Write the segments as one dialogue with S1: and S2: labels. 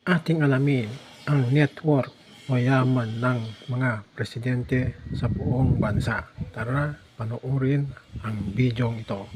S1: Ating alamin ang network o yaman ng mga presidente sa buong bansa. Tara, panoorin ang bidyong ito.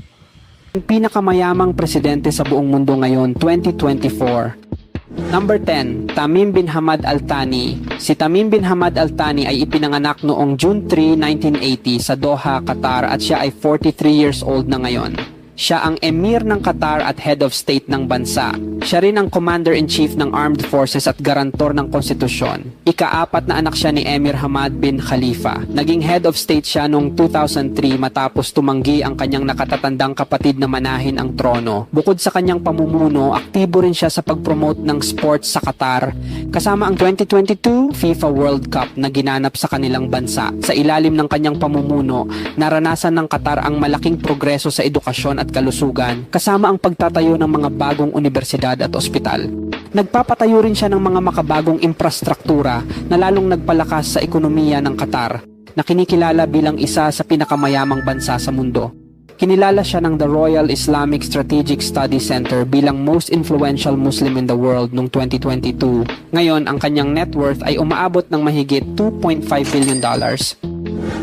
S2: Ang pinakamayamang presidente sa buong mundo ngayon, 2024. Number 10, Tamim bin Hamad Al Thani. Si Tamim bin Hamad Al Thani ay ipinanganak noong June 3, 1980 sa Doha, Qatar at siya ay 43 years old na ngayon. Siya ang emir ng Qatar at head of state ng bansa. Siya rin ang commander-in-chief ng armed forces at garantor ng konstitusyon. Ika-4 na anak siya ni Emir Hamad bin Khalifa. Naging head of state siya noong 2003 matapos tumanggi ang kanyang nakatatandang kapatid na manahin ang trono. Bukod sa kanyang pamumuno, aktibo rin siya sa pag-promote ng sports sa Qatar, kasama ang 2022 FIFA World Cup na ginanap sa kanilang bansa. Sa ilalim ng kanyang pamumuno, naranasan ng Qatar ang malaking progreso sa edukasyon at kalusugan, kasama ang pagtatayo ng mga bagong universidad at ospital. Nagpapatayo rin siya ng mga makabagong infrastruktura na lalong nagpalakas sa ekonomiya ng Qatar, na kinikilala bilang isa sa pinakamayamang bansa sa mundo. Kinilala siya ng the Royal Islamic Strategic Study Center bilang most influential Muslim in the world noong 2022. Ngayon, ang kanyang net worth ay umaabot ng mahigit $2.5 billion.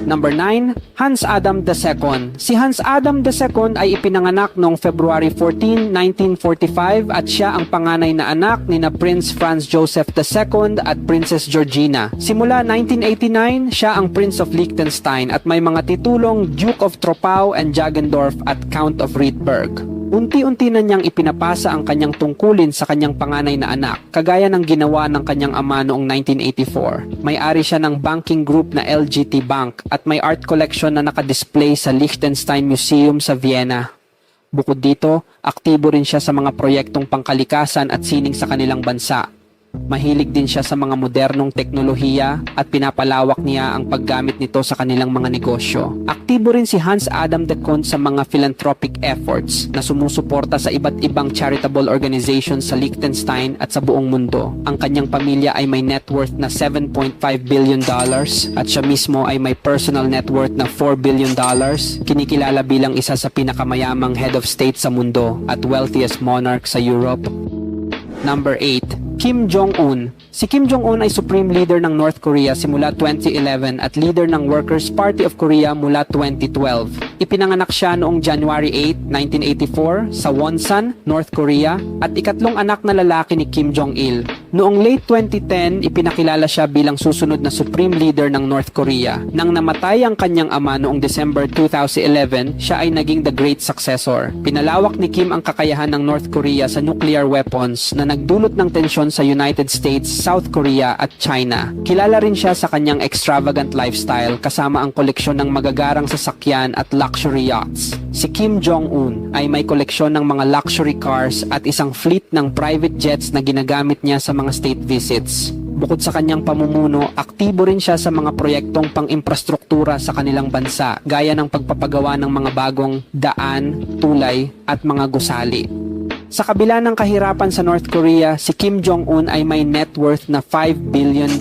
S2: Number 9, Hans Adam II. Si Hans Adam II ay ipinanganak noong February 14, 1945 at siya ang panganay na anak ni na Prince Franz Joseph II at Princess Georgina. Simula 1989, siya ang Prince of Liechtenstein at may mga titulong Duke of Troppau and Jagendorf at Count of Rietberg. Unti-unti na niyang ipinapasa ang kanyang tungkulin sa kanyang panganay na anak, kagaya ng ginawa ng kanyang ama noong 1984. May-ari siya ng banking group na LGT Bank at may art collection na nakadisplay sa Liechtenstein Museum sa Vienna. Bukod dito, aktibo rin siya sa mga proyektong pangkalikasan at sining sa kanilang bansa. Mahilig din siya sa mga modernong teknolohiya at pinapalawak niya ang paggamit nito sa kanilang mga negosyo. Aktibo rin si Hans Adam II sa mga philanthropic efforts na sumusuporta sa iba't ibang charitable organizations sa Liechtenstein at sa buong mundo. Ang kanyang pamilya ay may net worth na $7.5 billion at siya mismo ay may personal net worth na $4 billion. Kinikilala bilang isa sa pinakamayamang head of state sa mundo at wealthiest monarch sa Europe. Number 8, Kim Jong-un. Si Kim Jong-un ay supreme leader ng North Korea simula 2011 at leader ng Workers' Party of Korea mula 2012. Ipinanganak siya noong January 8, 1984 sa Wonsan, North Korea at ikatlong anak na lalaki ni Kim Jong-il. Noong late 2010, ipinakilala siya bilang susunod na supreme leader ng North Korea. Nang namatay ang kanyang ama noong December 2011, siya ay naging the great successor. Pinalawak ni Kim ang kakayahan ng North Korea sa nuclear weapons na nagdulot ng tensyon sa United States, South Korea at China. Kilala rin siya sa kanyang extravagant lifestyle kasama ang koleksyon ng magagarang sasakyan at luxury yachts. Si Kim Jong-un ay may koleksyon ng mga luxury cars at isang fleet ng private jets na ginagamit niya sa mga state visits. Bukod sa kanyang pamumuno, aktibo rin siya sa mga proyektong pang-infrastruktura sa kanilang bansa, gaya ng pagpapagawa ng mga bagong daan, tulay at mga gusali. Sa kabila ng kahirapan sa North Korea, si Kim Jong-un ay may net worth na $5 billion.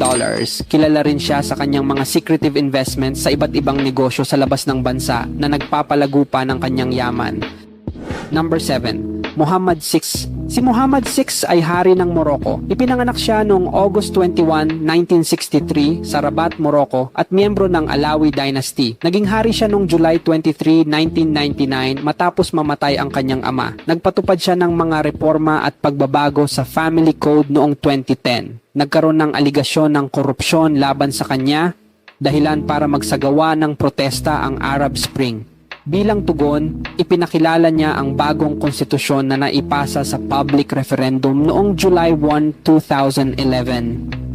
S2: Kilala rin siya sa kanyang mga secretive investments sa iba't ibang negosyo sa labas ng bansa na nagpapalago pa ng kanyang yaman. Number 7, Mohammed VI. Si Mohammed VI ay hari ng Morocco. Ipinanganak siya noong August 21, 1963 sa Rabat, Morocco at miyembro ng Alawi Dynasty. Naging hari siya noong July 23, 1999 matapos mamatay ang kanyang ama. Nagpatupad siya ng mga reforma at pagbabago sa family code noong 2010. Nagkaroon ng aligasyon ng korupsyon laban sa kanya, dahilan para magsagawa ng protesta ang Arab Spring. Bilang tugon, ipinakilala niya ang bagong konstitusyon na naipasa sa public referendum noong July 1, 2011.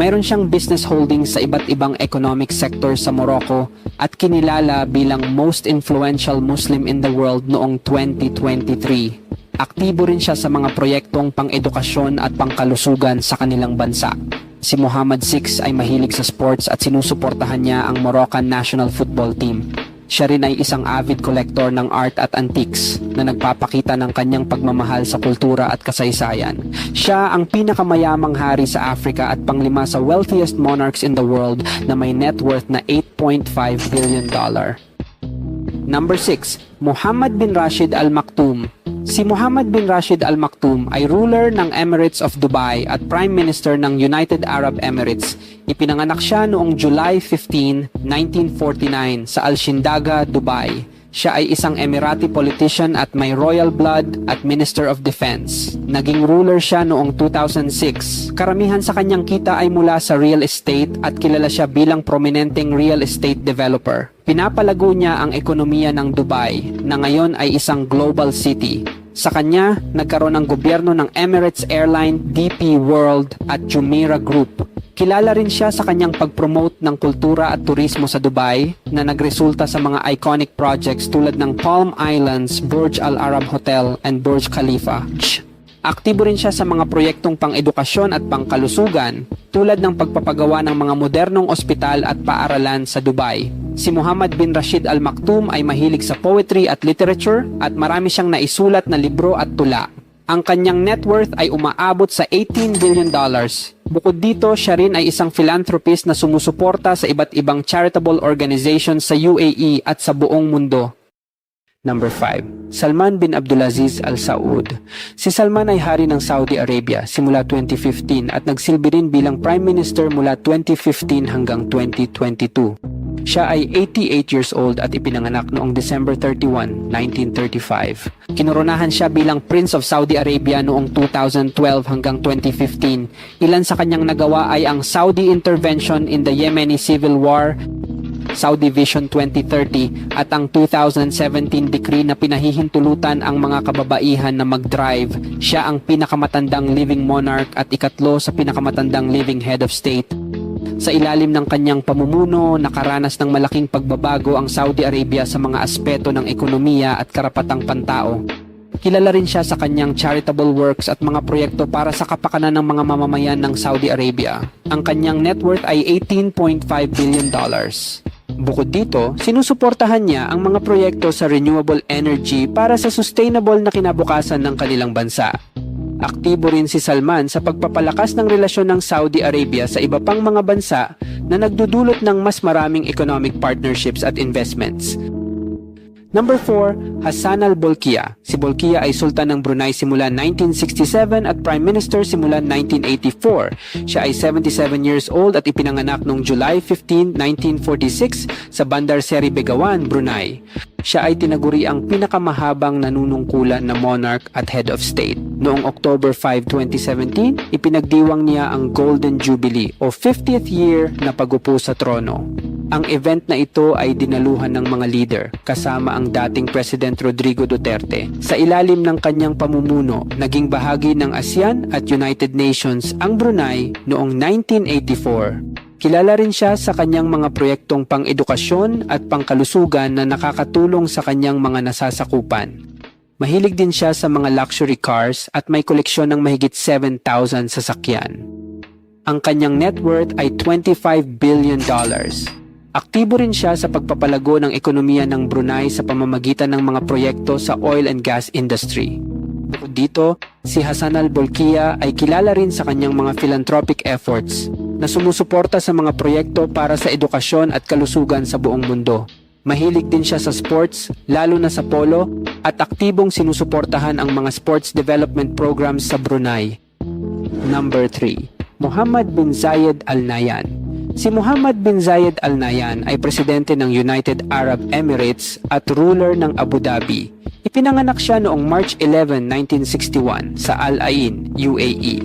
S2: Mayroon siyang business holdings sa iba't ibang economic sector sa Morocco at kinilala bilang most influential Muslim in the world noong 2023. Aktibo rin siya sa mga proyektong pang-edukasyon at pangkalusugan sa kanilang bansa. Si Mohammed VI ay mahilig sa sports at sinusuportahan niya ang Moroccan national football team. Siya rin ay isang avid collector ng art at antiques na nagpapakita ng kanyang pagmamahal sa kultura at kasaysayan. Siya ang pinakamayamang hari sa Africa at panglima sa wealthiest monarchs in the world na may net worth na $8.5 billion. Number 6, Mohammed bin Rashid Al Maktoum. Si Mohammed bin Rashid Al Maktoum ay ruler ng Emirates of Dubai at Prime Minister ng United Arab Emirates. Ipinanganak siya noong July 15, 1949 sa Al-Shindaga, Dubai. Siya ay isang Emirati politician at may royal blood at Minister of Defense. Naging ruler siya noong 2006. Karamihan sa kanyang kita ay mula sa real estate at kilala siya bilang prominenteng real estate developer. Pinapalago niya ang ekonomiya ng Dubai na ngayon ay isang global city. Sa kanya, nagkaroon ng gobyerno ng Emirates Airline, DP World at Jumeirah Group. Kilala rin siya sa kanyang pag-promote ng kultura at turismo sa Dubai na nagresulta sa mga iconic projects tulad ng Palm Islands, Burj Al Arab Hotel, and Burj Khalifa. Aktibo rin siya sa mga proyektong pang-edukasyon at pangkalusugan tulad ng pagpapagawa ng mga modernong ospital at paaralan sa Dubai. Si Mohammed bin Rashid Al Maktoum ay mahilig sa poetry at literature at marami siyang naisulat na libro at tula. Ang kanyang net worth ay umaabot sa $18 billion. Bukod dito, siya rin ay isang philanthropist na sumusuporta sa iba't ibang charitable organizations sa UAE at sa buong mundo. Number 5. Salman bin Abdulaziz Al Saud. Si Salman ay hari ng Saudi Arabia simula 2015 at nagsilbi rin bilang Prime Minister mula 2015 hanggang 2022. Siya ay 88 years old at ipinanganak noong December 31, 1935. Kinoronahan siya bilang Prince of Saudi Arabia noong 2012 hanggang 2015. Ilan sa kanyang nagawa ay ang Saudi intervention in the Yemeni Civil War, Saudi Vision 2030 at ang 2017 decree na pinahihintulutan ang mga kababaihan na mag-drive. Siya ang pinakamatandang living monarch at ikatlo sa pinakamatandang living head of state. Sa ilalim ng kanyang pamumuno, nakaranas ng malaking pagbabago ang Saudi Arabia sa mga aspeto ng ekonomiya at karapatang pantao. Kilala rin siya sa kanyang charitable works at mga proyekto para sa kapakanan ng mga mamamayan ng Saudi Arabia. Ang kanyang net worth ay $18.5 billion. Bukod dito, sinusuportahan niya ang mga proyekto sa renewable energy para sa sustainable na kinabukasan ng kanilang bansa. Aktibo rin si Salman sa pagpapalakas ng relasyon ng Saudi Arabia sa iba pang mga bansa na nagdudulot ng mas maraming economic partnerships at investments. Number 4, Hassan al-Bolkiah. Si Bolkiah ay Sultan ng Brunei simula 1967 at Prime Minister simula 1984. Siya ay 77 years old at ipinanganak noong July 15, 1946 sa Bandar Seri Begawan, Brunei. Siya ay tinaguri ang pinakamahabang nanunungkulan na monarch at head of state. Noong October 5, 2017, ipinagdiwang niya ang Golden Jubilee o 50th year na pagupo sa trono. Ang event na ito ay dinaluhan ng mga leader kasama ang dating President Rodrigo Duterte. Sa ilalim ng kanyang pamumuno, naging bahagi ng ASEAN at United Nations ang Brunei noong 1984. Kilala rin siya sa kanyang mga proyektong pang-edukasyon at pangkalusugan na nakakatulong sa kanyang mga nasasakupan. Mahilig din siya sa mga luxury cars at may koleksyon ng mahigit 7,000 sasakyan. Ang kanyang net worth ay $25 billion. Aktibo rin siya sa pagpapalago ng ekonomiya ng Brunei sa pamamagitan ng mga proyekto sa oil and gas industry. Bukod dito, si Hassan al-Bolkiah ay kilala rin sa kanyang mga philanthropic efforts na sumusuporta sa mga proyekto para sa edukasyon at kalusugan sa buong mundo. Mahilig din siya sa sports, lalo na sa polo, at aktibong sinusuportahan ang mga sports development programs sa Brunei. Number 3. Mohammed bin Zayed Al Nahyan. Si Mohammed bin Zayed Al Nahyan ay presidente ng United Arab Emirates at ruler ng Abu Dhabi. Ipinanganak siya noong March 11, 1961 sa Al Ain, UAE.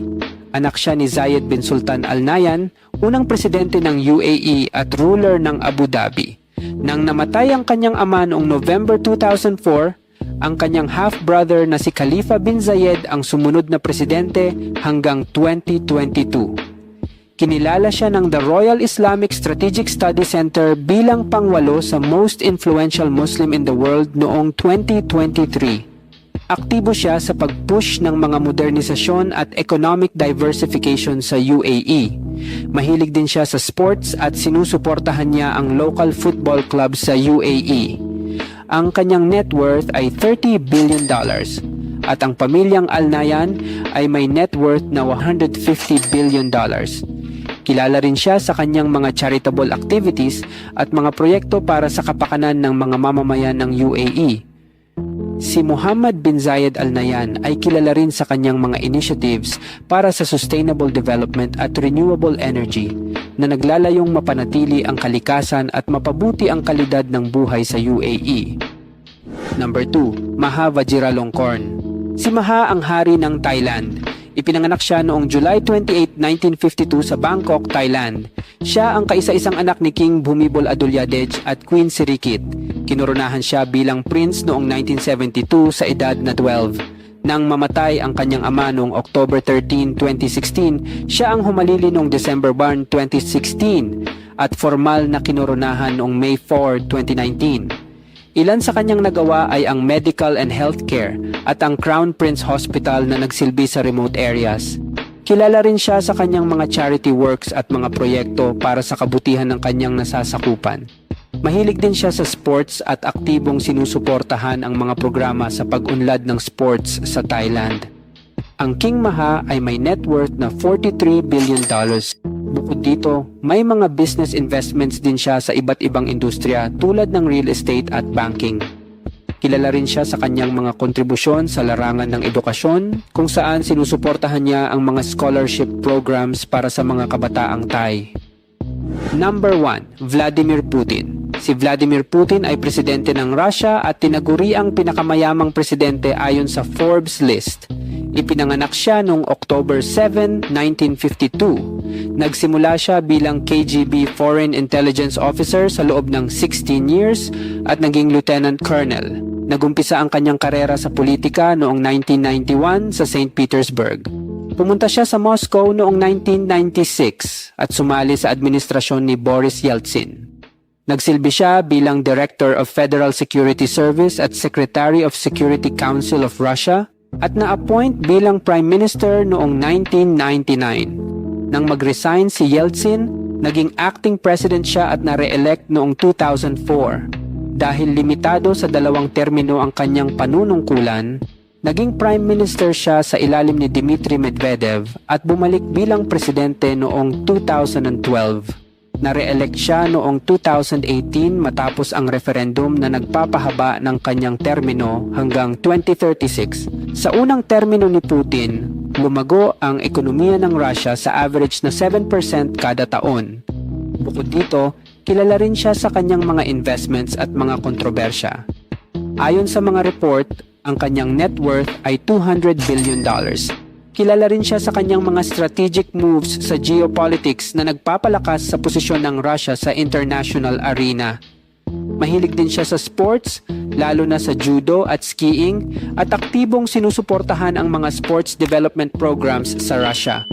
S2: Anak siya ni Zayed bin Sultan Al Nahyan, unang presidente ng UAE at ruler ng Abu Dhabi. Nang namatay ang kanyang ama noong November 2004, ang kanyang half-brother na si Khalifa bin Zayed ang sumunod na presidente hanggang 2022. Kinilala siya ng The Royal Islamic Strategic Study Center bilang pangwalo sa most influential Muslim in the world noong 2023. Aktibo siya sa pag-push ng mga modernisasyon at economic diversification sa UAE. Mahilig din siya sa sports at sinusuportahan niya ang local football club sa UAE. Ang kanyang net worth ay $30 billion at ang pamilyang Al Nahyan ay may net worth na $150 billion. Kilala rin siya sa kanyang mga charitable activities at mga proyekto para sa kapakanan ng mga mamamayan ng UAE. Si Muhammad bin Zayed Al Nahyan ay kilala rin sa kanyang mga initiatives para sa sustainable development at renewable energy na naglalayong mapanatili ang kalikasan at mapabuti ang kalidad ng buhay sa UAE. Number 2, Maha Vajiralongkorn. Si Maha ang hari ng Thailand. Ipinanganak siya noong July 28, 1952 sa Bangkok, Thailand. Siya ang kaisa-isang anak ni King Bhumibol Adulyadej at Queen Sirikit. Kinurunahan siya bilang prince noong 1972 sa edad na 12. Nang mamatay ang kanyang ama noong October 13, 2016, siya ang humalili noong December 1, 2016 at formal na kinurunahan noong May 4, 2019. Ilan sa kanyang nagawa ay ang medical and healthcare at ang Crown Prince Hospital na nagsilbi sa remote areas. Kilala rin siya sa kanyang mga charity works at mga proyekto para sa kabutihan ng kanyang nasasakupan. Mahilig din siya sa sports at aktibong sinusuportahan ang mga programa sa pag-unlad ng sports sa Thailand. Ang King Maha ay may net worth na $43 billion. Bukod dito, may mga business investments din siya sa iba't ibang industriya tulad ng real estate at banking. Kilala rin siya sa kanyang mga kontribusyon sa larangan ng edukasyon kung saan sinusuportahan niya ang mga scholarship programs para sa mga kabataang Thai. Number 1, Vladimir Putin. Si Vladimir Putin ay presidente ng Russia at tinaguriang pinakamayamang presidente ayon sa Forbes list. Ipinanganak siya noong October 7, 1952. Nagsimula siya bilang KGB Foreign Intelligence Officer sa loob ng 16 years at naging Lieutenant Colonel. Nagumpisa ang kanyang karera sa politika noong 1991 sa St. Petersburg. Pumunta siya sa Moscow noong 1996 at sumali sa administrasyon ni Boris Yeltsin. Nagsilbi siya bilang Director of Federal Security Service at Secretary of Security Council of Russia at na-appoint bilang Prime Minister noong 1999. Nang mag-resign si Yeltsin, naging acting president siya at na-re-elect noong 2004. Dahil limitado sa 2 termino ang kanyang panunungkulan, naging Prime Minister siya sa ilalim ni Dmitry Medvedev at bumalik bilang presidente noong 2012. Na-re-elect siya noong 2018 matapos ang referendum na nagpapahaba ng kanyang termino hanggang 2036. Sa unang termino ni Putin, lumago ang ekonomiya ng Russia sa average na 7% kada taon. Bukod dito, kilala rin siya sa kanyang mga investments at mga kontrobersya. Ayon sa mga report, ang kanyang net worth ay $200 billion. Kilala rin siya sa kanyang mga strategic moves sa geopolitics na nagpapalakas sa posisyon ng Russia sa international arena. Mahilig din siya sa sports, lalo na sa judo at skiing, at aktibong sinusuportahan ang mga sports development programs sa Russia.